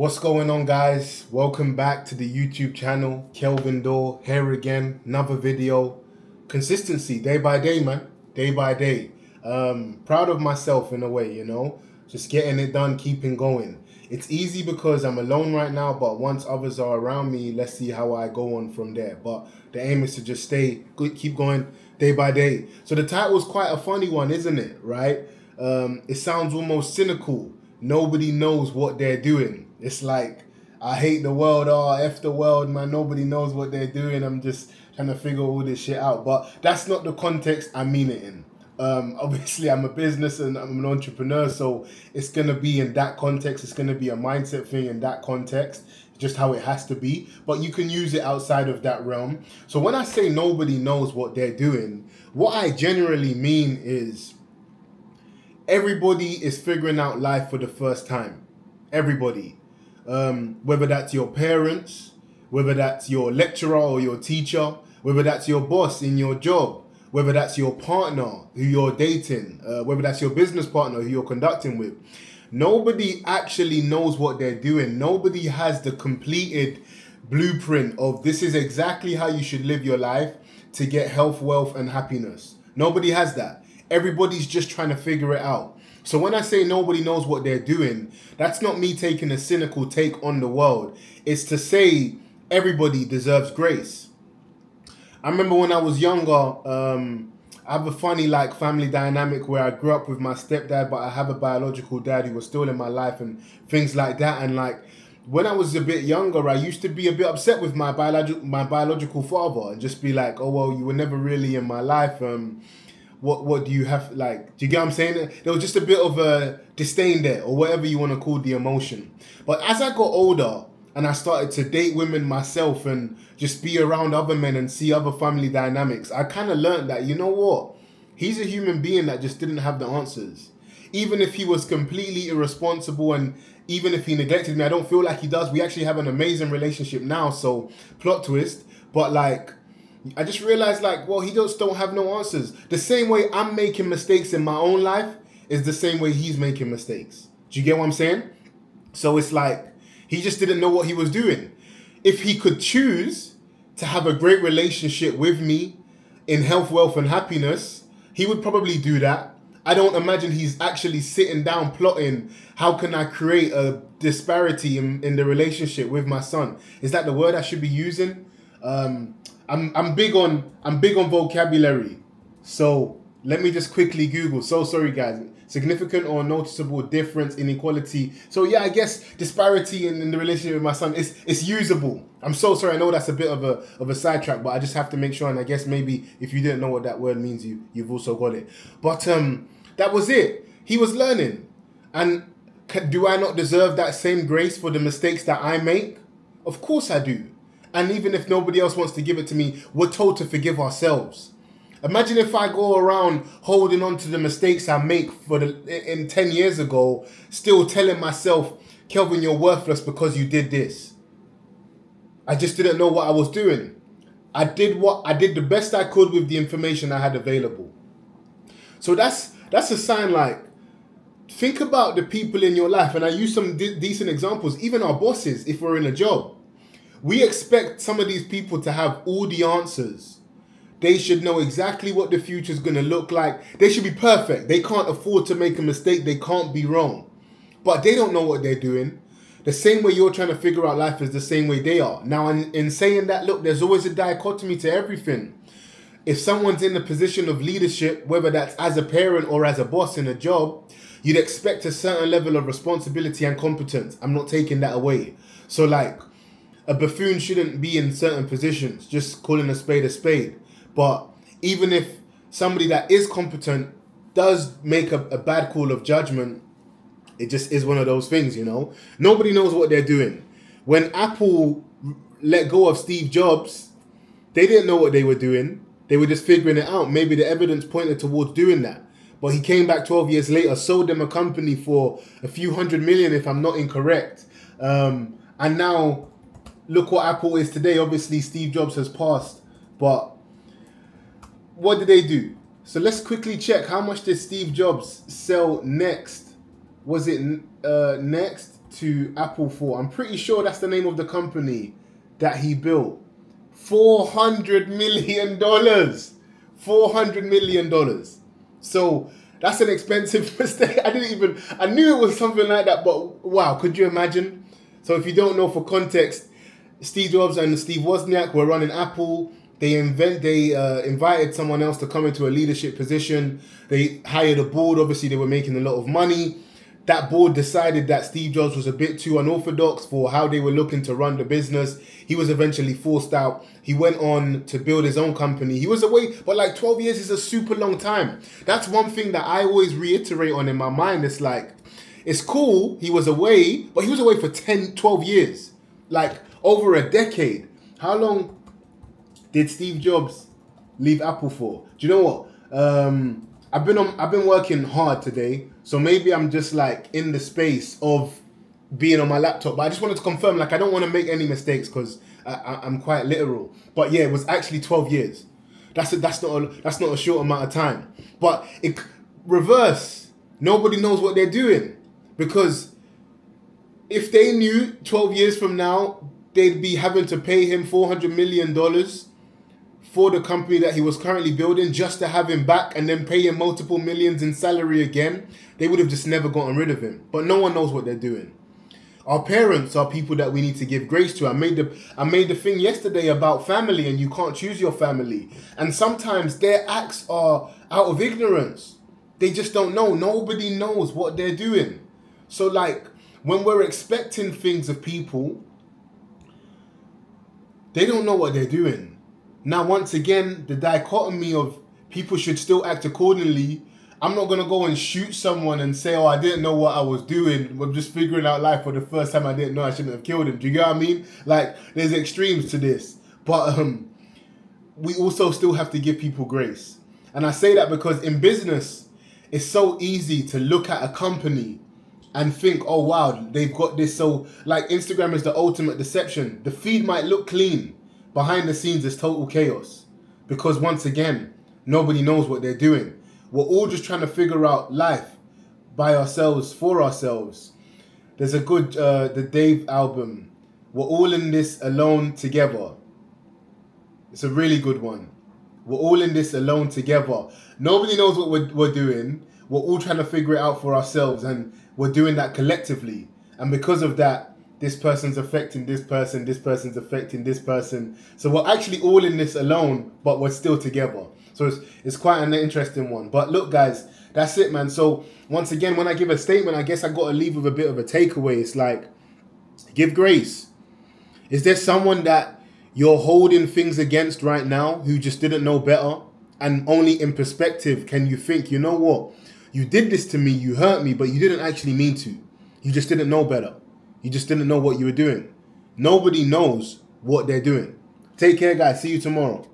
What's going on, guys? Welcome back to the YouTube channel. Kelvin Dore here again, another video. Consistency, day by day, man, day by day. Proud of myself in a way, just getting it done, keeping going. It's easy because I'm alone right now, but once others are around me, let's see how I go on from there. But the aim is to just stay good, keep going day by day. So the title is quite a funny one, isn't it? Right? It sounds almost cynical. Nobody knows what they're doing. It's like, I hate the world, F the world, man. Nobody knows what they're doing. I'm just trying to figure all this shit out. But that's not the context I mean it in. Obviously, I'm a business and I'm an entrepreneur, so it's going to be in that context. It's going to be a mindset thing in that context, just how it has to be. But you can use it outside of that realm. So when I say nobody knows what they're doing, what I generally mean is everybody is figuring out life for the first time. Everybody. Whether that's your parents, whether that's your lecturer or your teacher, whether that's your boss in your job, whether that's your partner who you're dating, whether that's your business partner who you're conducting with. Nobody actually knows what they're doing. Nobody has the completed blueprint of this is exactly how you should live your life to get health, wealth, and happiness. Nobody has that. Everybody's just trying to figure it out. So when I say nobody knows what they're doing, that's not me taking a cynical take on the world. It's to say everybody deserves grace. I remember when I was younger, I have a funny family dynamic where I grew up with my stepdad, but I have a biological dad who was still in my life and things like that. And when I was a bit younger, I used to be a bit upset with my biological father and just be like, oh, well, you were never really in my life. What do you have, do you get what I'm saying? There was just a bit of a disdain there, or whatever you want to call the emotion. But as I got older and I started to date women myself and just be around other men and see other family dynamics, I kind of learned that, you know what? He's a human being that just didn't have the answers. Even if he was completely irresponsible and even if he neglected me, I don't feel like he does. We actually have an amazing relationship now, so plot twist. But I just realized he just don't have no answers. The same way I'm making mistakes in my own life is the same way he's making mistakes. Do you get what I'm saying? So it's he just didn't know what he was doing. If he could choose to have a great relationship with me in health, wealth, and happiness, he would probably do that. I don't imagine he's actually sitting down plotting, how can I create a disparity in the relationship with my son? Is that the word I should be using? I'm big on vocabulary, so let me just quickly Google. So sorry, guys. Significant or noticeable difference, inequality. So yeah, I guess disparity in the relationship with my son is usable. I'm so sorry. I know that's a bit of a sidetrack, but I just have to make sure. And I guess maybe if you didn't know what that word means, you've also got it. But that was it. He was learning, and do I not deserve that same grace for the mistakes that I make? Of course I do. And even if nobody else wants to give it to me, we're told to forgive ourselves. Imagine if I go around holding on to the mistakes I make in 10 years ago, still telling myself, Kelvin, you're worthless because you did this. I just didn't know what I was doing. I did the best I could with the information I had available. So that's a sign. Think about the people in your life. And I use some decent examples, even our bosses, if we're in a job. We expect some of these people to have all the answers. They should know exactly what the future is going to look like. They should be perfect. They can't afford to make a mistake. They can't be wrong. But they don't know what they're doing. The same way you're trying to figure out life is the same way they are. Now, in saying that, look, there's always a dichotomy to everything. If someone's in a position of leadership, whether that's as a parent or as a boss in a job, you'd expect a certain level of responsibility and competence. I'm not taking that away. So a buffoon shouldn't be in certain positions, just calling a spade. But even if somebody that is competent does make a bad call of judgment, it just is one of those things, Nobody knows what they're doing. When Apple let go of Steve Jobs, they didn't know what they were doing. They were just figuring it out. Maybe the evidence pointed towards doing that. But he came back 12 years later, sold them a company for a few $100 million, if I'm not incorrect. And now look what Apple is today. Obviously, Steve Jobs has passed, but what did they do? So let's quickly check. How much did Steve Jobs sell next? Was it next? to Apple for? I'm pretty sure that's the name of the company that he built. $400 million. $400 million. So that's an expensive mistake. I knew it was something like that, but wow, could you imagine? So if you don't know, for context, Steve Jobs and Steve Wozniak were running Apple. They invited someone else to come into a leadership position. They hired a board. Obviously, they were making a lot of money. That board decided that Steve Jobs was a bit too unorthodox for how they were looking to run the business. He was eventually forced out. He went on to build his own company. He was away, but like 12 years is a super long time. That's one thing that I always reiterate on in my mind. It's like, it's cool, he was away, but he was away for 10, 12 years. Like, over a decade. How long did Steve Jobs leave Apple for? Do you know what? I've been working hard today, so maybe I'm just like in the space of being on my laptop. But I just wanted to confirm, like, I don't want to make any mistakes because I'm quite literal. But yeah, it was actually 12 years. That's not a short amount of time. But reverse, nobody knows what they're doing, because if they knew 12 years from now they'd be having to pay him $400 million for the company that he was currently building just to have him back, and then pay him multiple millions in salary again, they would have just never gotten rid of him. But no one knows what they're doing. Our parents are people that we need to give grace to. I made the thing yesterday about family, and you can't choose your family. And sometimes their acts are out of ignorance. They just don't know. Nobody knows what they're doing. So like, when we're expecting things of people, they don't know what they're doing. Now, once again, the dichotomy of people should still act accordingly. I'm not going to go and shoot someone and say, oh, I didn't know what I was doing. I'm just figuring out life for the first time. I didn't know I shouldn't have killed him. Do you get what I mean? Like, there's extremes to this. But we also still have to give people grace. And I say that because in business, it's so easy to look at a company and think, oh, wow, they've got this. So, like, Instagram is the ultimate deception. The feed might look clean. Behind the scenes is total chaos. Because, once again, nobody knows what they're doing. We're all just trying to figure out life by ourselves, for ourselves. There's a good, the Dave album, We're All in This Alone Together. It's a really good one. We're all in this alone together. Nobody knows what we're doing. We're all trying to figure it out for ourselves, and we're doing that collectively. And because of that, this person's affecting this person's affecting this person. So we're actually all in this alone, but we're still together. So it's quite an interesting one. But look, guys, that's it, man. So once again, when I give a statement, I guess I got to leave with a bit of a takeaway. It's like, give grace. Is there someone that you're holding things against right now who just didn't know better? And only in perspective can you think, you know what? You did this to me, you hurt me, but you didn't actually mean to. You just didn't know better. You just didn't know what you were doing. Nobody knows what they're doing. Take care, guys. See you tomorrow.